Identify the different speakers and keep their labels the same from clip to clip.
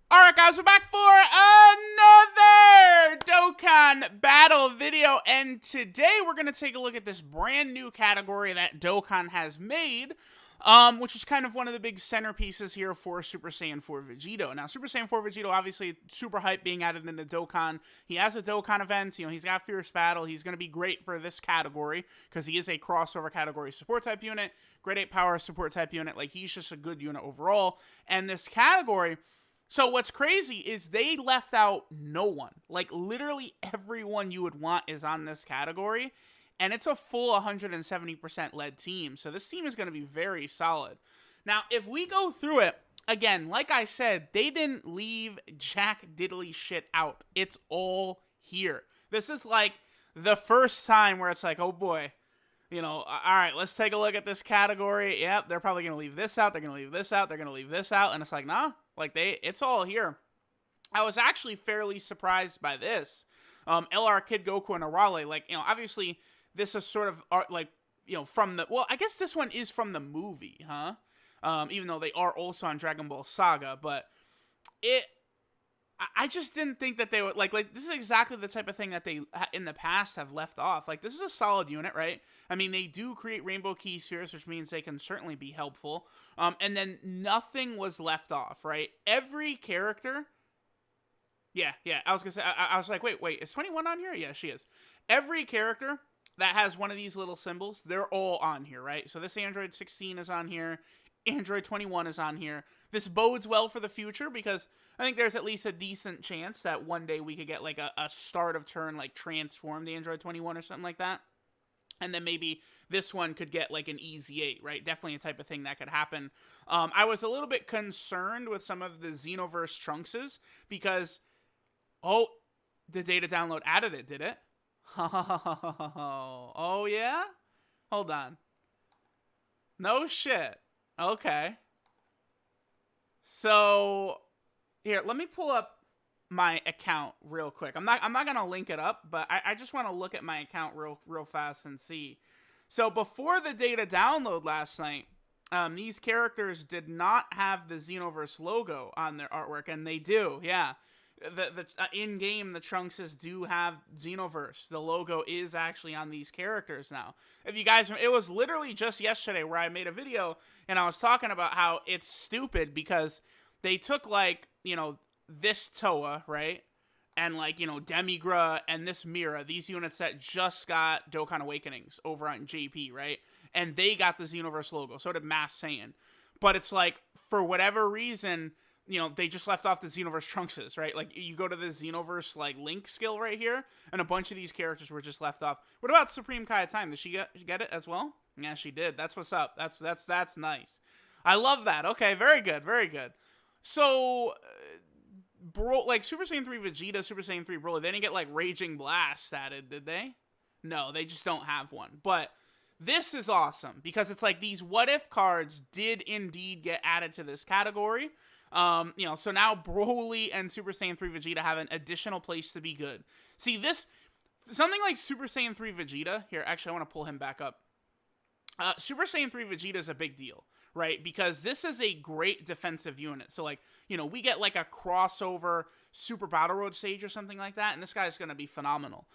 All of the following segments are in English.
Speaker 1: Alright guys, we're back for another Dokkan battle video, and today we're going to take a look at this brand new category that Dokkan has made, which is kind of one of the big centerpieces here for Super Saiyan 4 Vegito. Now, Super Saiyan 4 Vegito, obviously super hype being added into Dokkan. He has a Dokkan event, he's got Fierce Battle, he's going to be great for this category, because he is a crossover category support type unit, grade 8 power support type unit, like he's just a good unit overall, and this category... So what's crazy is they left out no one. Like, literally everyone you would want is on this category. And it's a full 170% led team. So this team is going to be very solid. Now, if we go through it, again, like I said, they didn't leave jack diddly shit out. It's all here. This is like the first time where it's like, oh boy. You know, all right, let's take a look at this category. Yep, they're probably going to leave this out. They're going to leave this out. They're going to leave this out. And it's like, nah, like it's all here. I was actually fairly surprised by this. LR Kid Goku and Arale, like, obviously this is sort of like, from the, well, I guess this one is from the movie, huh? Even though they are also on Dragon Ball Saga, but I just didn't think that they would, like, this is exactly the type of thing that they, in the past, have left off. Like, this is a solid unit, right? I mean, they do create Rainbow Key Spheres, which means they can certainly be helpful. And then nothing was left off, right? Every character... Yeah, I was gonna say, I was like, wait, is 21 on here? Yeah, she is. Every character that has one of these little symbols, they're all on here, right? So this Android 16 is on here. Android 21 is on here. This bodes well for the future because I think there's at least a decent chance that one day we could get like a start of turn, like transformed Android 21 or something like that. And then maybe this one could get like an easy 8, right? Definitely a type of thing that could happen. I was a little bit concerned with some of the Xenoverse Trunkses because, oh, the data download added it, did it? Oh, yeah? Hold on. No shit. Okay. So, here, let me pull up my account real quick. I'm not gonna link it up, but I just want to look at my account real fast and see. So before the data download last night, these characters did not have the Xenoverse logo on their artwork, and they do. Yeah, the in game the Trunkses do have Xenoverse. The logo is actually on these characters now. If you guys, it was literally just yesterday where I made a video and I was talking about how it's stupid because they took like, this Toa, right? And like, Demigra and this Mira, these units that just got Dokkan Awakenings over on JP, right? And they got the Xenoverse logo. So did Mass Saiyan. But it's like, for whatever reason, they just left off the Xenoverse Trunkses, right? Like, you go to the Xenoverse, like, Link skill right here, and a bunch of these characters were just left off. What about Supreme Kai Time? Did she get it as well? Yeah, she did. That's what's up. That's nice. I love that. Okay, very good, very good. So, bro, like, Super Saiyan 3 Vegeta, Super Saiyan 3 Broly, they didn't get, like, Raging Blast added, did they? No, they just don't have one. But this is awesome, because it's like these what-if cards did indeed get added to this category. So now Broly and Super Saiyan 3 Vegeta have an additional place to be good. See, something like Super Saiyan 3 Vegeta, here, actually, I want to pull him back up. Super Saiyan 3 Vegeta is a big deal, right? Because this is a great defensive unit. So, like, we get, like, a crossover Super Battle Road stage or something like that, and this guy's going to be phenomenal.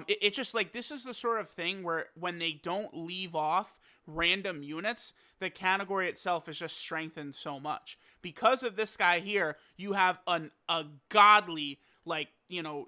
Speaker 1: It's just, like, this is the sort of thing where when they don't leave off random units, the category itself is just strengthened so much. Because of this guy here, you have a godly, like,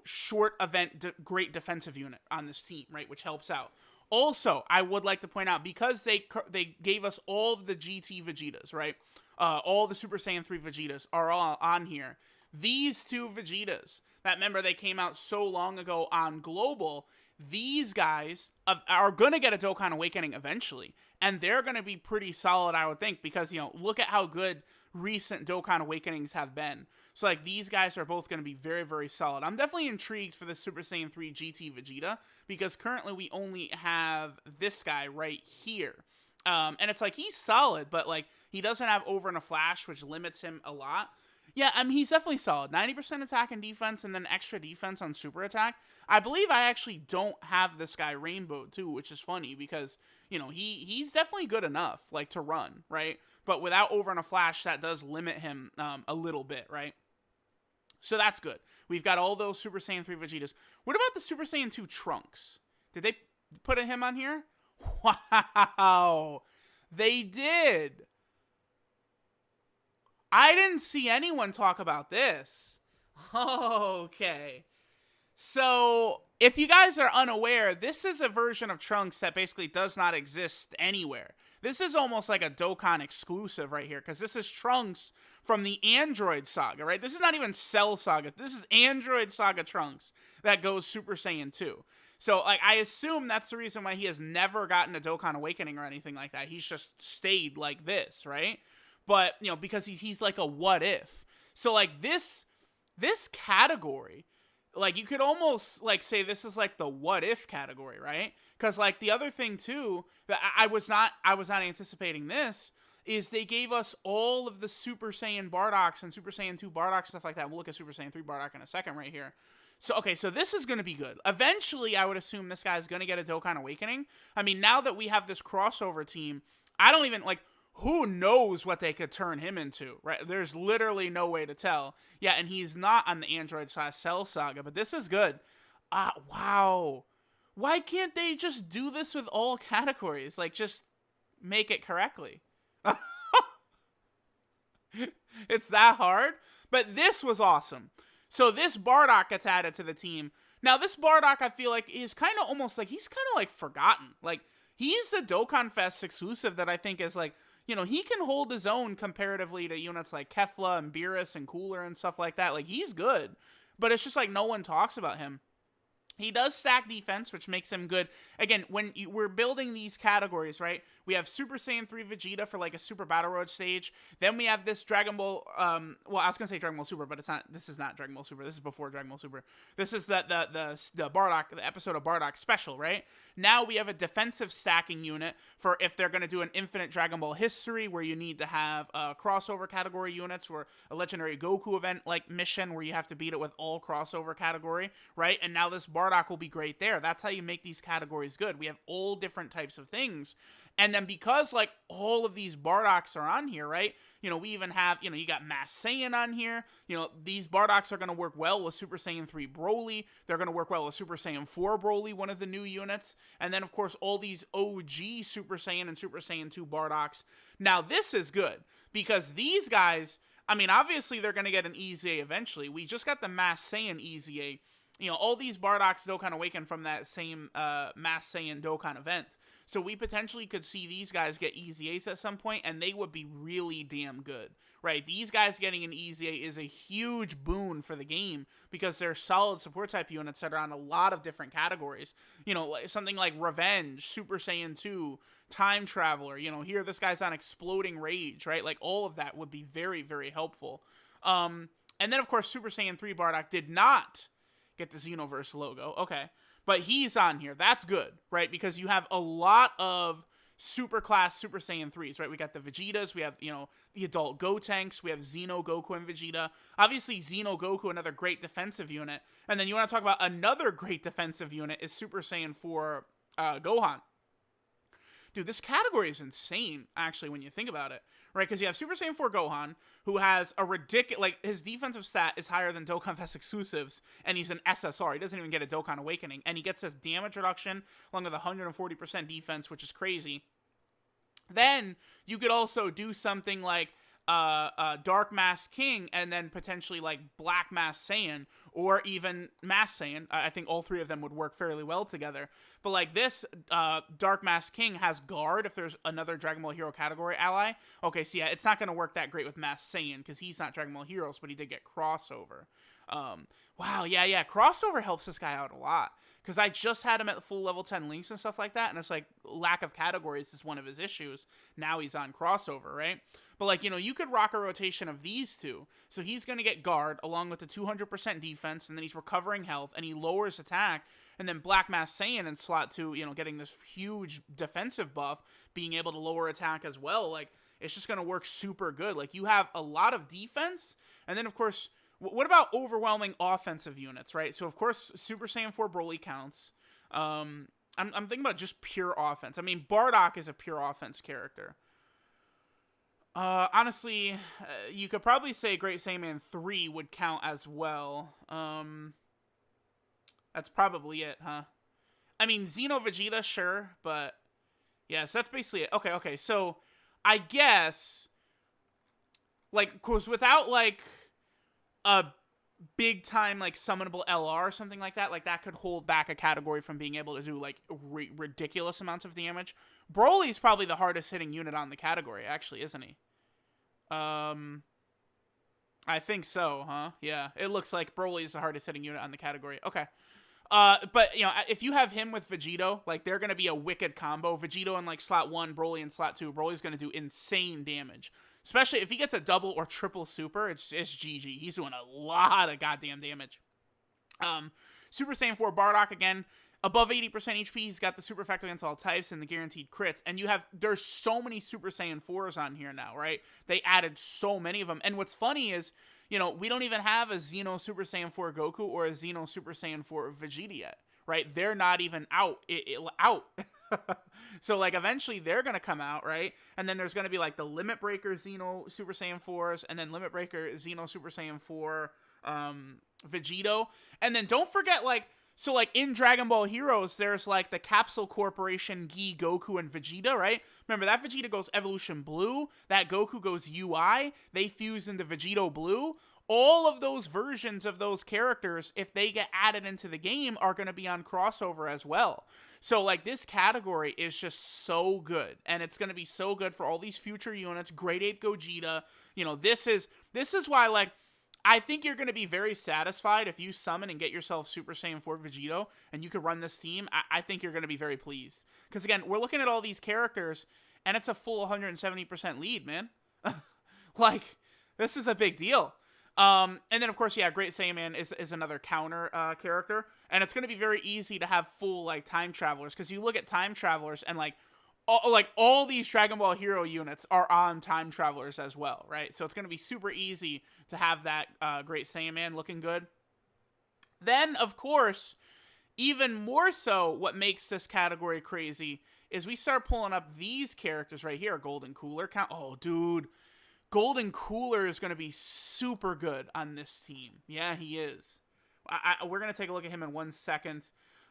Speaker 1: short event, great defensive unit on this team, right? Which helps out. Also, I would like to point out, because they gave us all of the GT Vegetas, right? All the Super Saiyan 3 Vegetas are all on here. These two Vegetas, that, remember, they came out so long ago on Global, these guys are going to get a Dokkan Awakening eventually. And they're going to be pretty solid, I would think, because, look at how good recent Dokkan Awakenings have been. So, like, these guys are both going to be very, very solid. I'm definitely intrigued for the Super Saiyan 3 GT Vegeta, because currently we only have this guy right here. And it's like, he's solid, but, like, he doesn't have Over in a Flash, which limits him a lot. Yeah, I mean, he's definitely solid. 90% attack and defense, and then extra defense on super attack. I believe I actually don't have this guy rainbowed, too, which is funny, because, he's definitely good enough, like, to run, right? But without Over in a Flash, that does limit him a little bit, right? So that's good. We've got all those Super Saiyan 3 Vegetas. What about the Super Saiyan 2 Trunks? Did they put him on here? Wow. They did. I didn't see anyone talk about this. Okay. So, if you guys are unaware, this is a version of Trunks that basically does not exist anywhere. This is almost like a Dokkan exclusive right here, because this is Trunks from the Android Saga, right? This is not even Cell Saga. This is Android Saga Trunks that goes Super Saiyan 2. So, like, I assume that's the reason why he has never gotten a Dokkan Awakening or anything like that. He's just stayed like this, right? But, you know, because he's like a what if. So, like, this category, like, you could almost, like, say this is, like, the what if category, right? Because, like, the other thing, too, that I was not anticipating this, is they gave us all of the Super Saiyan Bardocks and Super Saiyan 2 Bardocks, stuff like that. We'll look at Super Saiyan 3 Bardock in a second right here. So, okay, so this is going to be good. Eventually, I would assume this guy's going to get a Dokkan Awakening. I mean, now that we have this crossover team, I don't even, like, who knows what they could turn him into, right? There's literally no way to tell. Yeah, and he's not on the Android/Cell Saga, but this is good. Wow. Why can't they just do this with all categories? Like, just make it correctly. It's that hard? But this was awesome. So this Bardock gets added to the team. Now, this Bardock, I feel like, is kind of almost like, he's kind of like forgotten. Like, he's a Dokkan Fest exclusive that I think is like, you know, he can hold his own comparatively to units like Kefla and Beerus and Cooler and stuff like that. Like, he's good, but it's just like no one talks about him. He does stack defense, which makes him good. Again, when we're building these categories, right, we have Super Saiyan 3 Vegeta for, like, a Super Battle Road stage. Then we have this Dragon Ball, well, I was going to say Dragon Ball Super, but it's not, this is not Dragon Ball Super. This is before Dragon Ball Super. This is the Bardock, the episode of Bardock special, right? Now we have a defensive stacking unit for if they're going to do an Infinite Dragon Ball History, where you need to have crossover category units, or a Legendary Goku event, like, mission, where you have to beat it with all crossover category, right? And now this Bardock will be great there. That's how you make these categories good. We have all different types of things. And then because, like, all of these Bardocks are on here, right? You know, we even have, you know, you got Mass Saiyan on here. You know, these Bardocks are going to work well with Super Saiyan 3 Broly. They're going to work well with Super Saiyan 4 Broly, one of the new units. And then, of course, all these OG Super Saiyan and Super Saiyan 2 Bardocks. Now, this is good, because these guys, I mean, obviously they're going to get an EZA eventually. We just got the Mass Saiyan EZA. You know, all these Bardocks Dokkan Awaken from that same Mass Saiyan Dokkan event. So we potentially could see these guys get EZAs at some point, and they would be really damn good, right? These guys getting an EZA is a huge boon for the game, because they're solid support type units that are on a lot of different categories. You know, something like Revenge, Super Saiyan 2, Time Traveler. You know, here this guy's on Exploding Rage, right? Like, all of that would be very, very helpful. And then, of course, Super Saiyan 3 Bardock did not get the Xenoverse logo. Okay. But he's on here. That's good, right? Because you have a lot of super class Super Saiyan 3s, right? We got the Vegetas. We have, you know, the adult Gotenks. We have Xeno, Goku, and Vegeta. Obviously, Xeno, Goku, another great defensive unit. And then you want to talk about another great defensive unit is Super Saiyan 4 Gohan. Dude, this category is insane, actually, when you think about it, right? Because you have Super Saiyan 4 Gohan, who has a ridiculous, like, his defensive stat is higher than Dokkan Fest exclusives, and he's an SSR. He doesn't even get a Dokkan Awakening, and he gets this damage reduction along with 140% defense, which is crazy. Then you could also do something like Dark Mass King, and then potentially like Black Mass Saiyan, or even Mass Saiyan. I think all three of them would work fairly well together. But like this, Dark Mass King has guard if there's another Dragon Ball Hero category ally. Okay, so yeah, it's not going to work that great with Mass Saiyan, because he's not Dragon Ball Heroes, but he did get crossover. Wow, yeah, crossover helps this guy out a lot, because I just had him at full level 10 links and stuff like that, and it's like lack of categories is one of his issues. Now he's on crossover, right? But like, you know, you could rock a rotation of these two. So he's going to get guard along with the 200% defense, and then he's recovering health, and he lowers attack, and then Black Mass Saiyan in slot 2, you know, getting this huge defensive buff, being able to lower attack as well. Like, it's just going to work super good. Like, you have a lot of defense, and then, of course, what about overwhelming offensive units, right? So, of course, Super Saiyan 4 Broly counts. I'm thinking about just pure offense. I mean, Bardock is a pure offense character. Honestly, you could probably say Great Saiyan 3 would count as well. That's probably it, huh? I mean, Xeno Vegeta, sure, but yeah, so that's basically it. Okay, so I guess, like, cause without like a big time like summonable LR or something like that could hold back a category from being able to do like ridiculous amounts of damage. Broly's probably the hardest hitting unit on the category, actually, isn't he? Um, I think so, huh? Yeah, it looks like Broly's the hardest hitting unit on the category. Okay. But you know, if you have him with Vegito, like they're gonna be a wicked combo. Vegito in like slot 1, Broly in slot 2. Broly's gonna do insane damage. Especially if he gets a double or triple super, it's GG. He's doing a lot of goddamn damage. Super Saiyan 4 Bardock again, above 80% HP. He's got the super effect against all types and the guaranteed crits. And there's so many Super Saiyan 4s on here now, right? They added so many of them. And what's funny is, you know, we don't even have a Xeno Super Saiyan 4 Goku or a Xeno Super Saiyan 4 Vegeta yet, right? They're not even out. Out. So, like, eventually they're going to come out, right? And then there's going to be, like, the Limit Breaker Xeno Super Saiyan 4s, and then Limit Breaker Xeno Super Saiyan 4 Vegito. And then don't forget, like, so, like, in Dragon Ball Heroes, there's, like, the Capsule Corporation, Gi, Goku, and Vegeta, right? Remember, that Vegeta goes Evolution Blue, that Goku goes UI, they fuse into Vegito Blue. All of those versions of those characters, if they get added into the game, are going to be on crossover as well. So, like, this category is just so good, and it's going to be so good for all these future units. Great Ape Gogeta, you know, this is why, like, I think you're going to be very satisfied if you summon and get yourself Super Saiyan 4 Vegito, and you can run this team. I think you're going to be very pleased. Because, again, we're looking at all these characters, and it's a full 170% lead, man. Like, this is a big deal. And then, of course, yeah, Great Saiyan is another counter character. And it's going to be very easy to have full, like, time travelers. Because you look at time travelers, and, like all these Dragon Ball Hero units are on time travelers as well, right? So it's going to be super easy to have that Great Saiyan looking good. Then, of course, even more so, what makes this category crazy is we start pulling up these characters right here. Golden Cooler count. Oh, dude. Golden Cooler is going to be super good on this team. Yeah, he is. We're going to take a look at him in 1 second.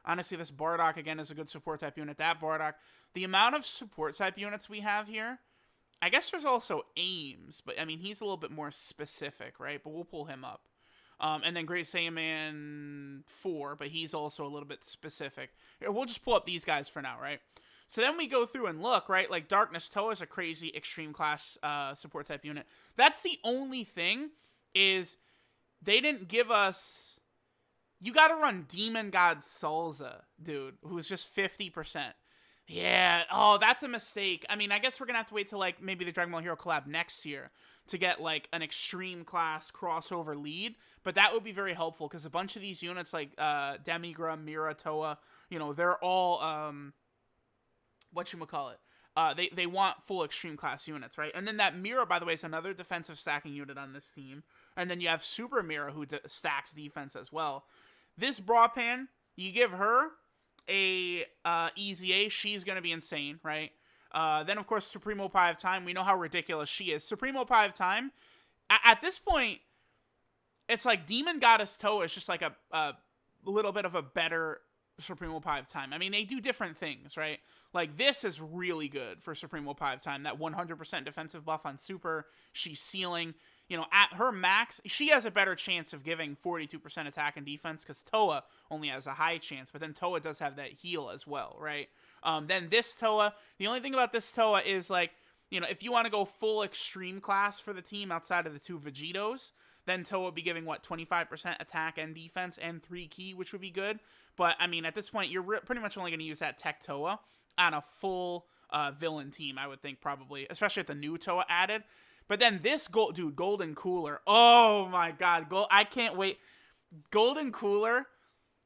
Speaker 1: Honestly, this Bardock, again, is a good support type unit. That Bardock, the amount of support type units we have here, I guess there's also Ames, but, I mean, he's a little bit more specific, right? But we'll pull him up. And then Great Saiyan 4, but he's also a little bit specific. We'll just pull up these guys for now, right? So then we go through and look, right? Like, Darkness Toa is a crazy extreme class support type unit. That's the only thing, is they didn't give us... You gotta run Demon God Salza, dude, who's just 50%. Yeah, oh, that's a mistake. I mean, I guess we're gonna have to wait till, like, maybe the Dragon Ball Hero collab next year to get, like, an extreme class crossover lead, but that would be very helpful, because a bunch of these units, like, Demigra, Mira, Toa, you know, they're all, whatchamacallit, they want full extreme class units, right? And then that Mira, by the way, is another defensive stacking unit on this team, and then you have Super Mira, who stacks defense as well. This Brawpan, you give her a easy A, she's going to be insane, right? Then, of course, Supremo Pie of Time. We know how ridiculous she is. Supremo Pie of Time, at this point, it's like Demon Goddess Toa is just like a little bit of a better Supremo Pie of Time. I mean, they do different things, right? Like, this is really good for Supremo Pie of Time. That 100% defensive buff on Super, she's sealing. You know, at her max, she has a better chance of giving 42% attack and defense, because Toa only has a high chance, but then Toa does have that heal as well, right? Then this Toa, the only thing about this Toa is, like, you know, if you want to go full extreme class for the team outside of the 2 Vegetos, then Toa would be giving, what, 25% attack and defense and 3 ki, which would be good. But, I mean, at this point, you're pretty much only going to use that Tech Toa on a full villain team, I would think, probably, especially if the new Toa added. But then this Golden Cooler. Oh my god, I can't wait. Golden Cooler.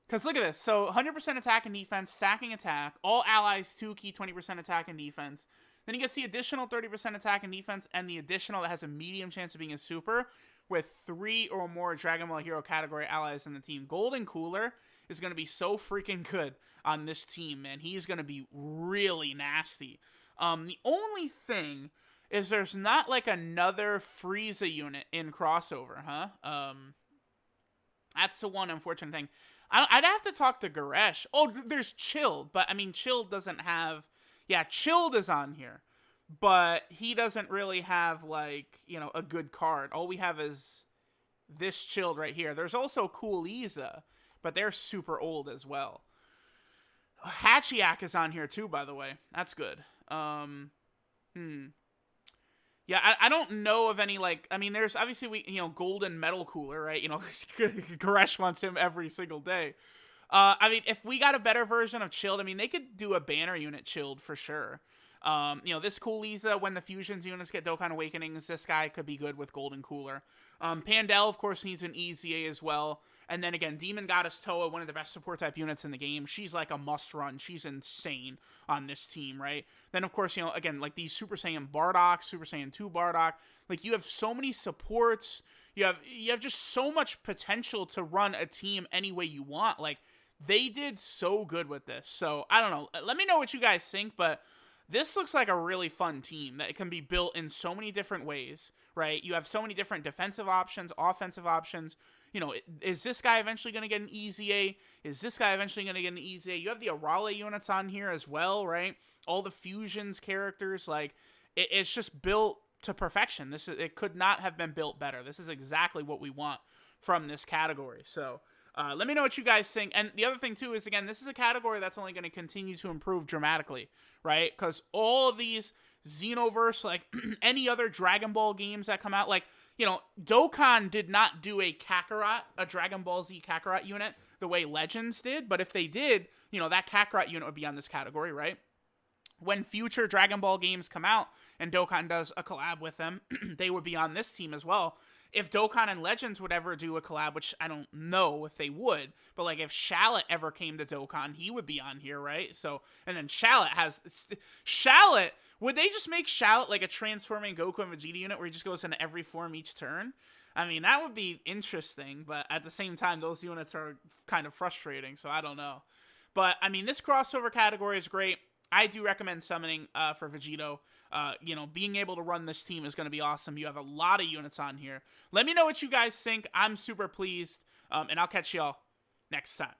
Speaker 1: Because look at this. So 100% attack and defense, stacking attack. All allies 2 ki, 20% attack and defense. Then he gets the additional 30% attack and defense, and the additional that has a medium chance of being a super with 3 or more Dragon Ball Hero category allies in the team. Golden Cooler is going to be so freaking good on this team, man. He's going to be really nasty. The only thing is there's not like another Frieza unit in crossover, huh? That's the one unfortunate thing. I'd have to talk to Goresh. Oh, there's Chilled, but I mean, Chilled doesn't have. Yeah, Chilled is on here, but he doesn't really have like a good card. All we have is this Chilled right here. There's also Cool Iza, but they're super old as well. Hachiak is on here too, by the way. That's good. Yeah, I don't know of any, like, I mean, there's obviously, Golden Metal Cooler, right? Goresh wants him every single day. I mean, if we got a better version of Chilled, I mean, they could do a banner unit Chilled for sure. This Cool Iza, when the Fusions units get Dokkan Awakenings, this guy could be good with Golden Cooler. Pandel, of course, needs an EZA as well. And then again, Demon Goddess Toa, one of the best support type units in the game. She's like a must run. She's insane on this team, right? Then, of course, again, like these Super Saiyan Bardock, Super Saiyan 2 Bardock. Like, you have so many supports. You have just so much potential to run a team any way you want. Like, they did so good with this. So, I don't know. Let me know what you guys think, but this looks like a really fun team that can be built in so many different ways, right? You have so many different defensive options, offensive options. Is this guy eventually going to get an EZA? Is this guy eventually going to get an EZA? You have the Arale units on here as well, right? All the Fusions characters, like, it's just built to perfection. It could not have been built better. This is exactly what we want from this category. So, let me know what you guys think. And the other thing, too, is, again, this is a category that's only going to continue to improve dramatically, right? Because all of these Xenoverse, like, any other Dragon Ball games that come out, like, Dokkan did not do a Kakarot, a Dragon Ball Z Kakarot unit, the way Legends did. But if they did, that Kakarot unit would be on this category, right? When future Dragon Ball games come out and Dokkan does a collab with them, they would be on this team as well. If Dokkan and Legends would ever do a collab, which I don't know if they would, but like if Shallot ever came to Dokkan, he would be on here, right? So, and then Shallot, would they just make Shallot like a transforming Goku and Vegeta unit where he just goes into every form each turn? I mean, that would be interesting, but at the same time, those units are kind of frustrating, so I don't know. But, I mean, this crossover category is great. I do recommend summoning for Vegito. Being able to run this team is going to be awesome. You have a lot of units on here. Let me know what you guys think. I'm super pleased, and I'll catch y'all next time.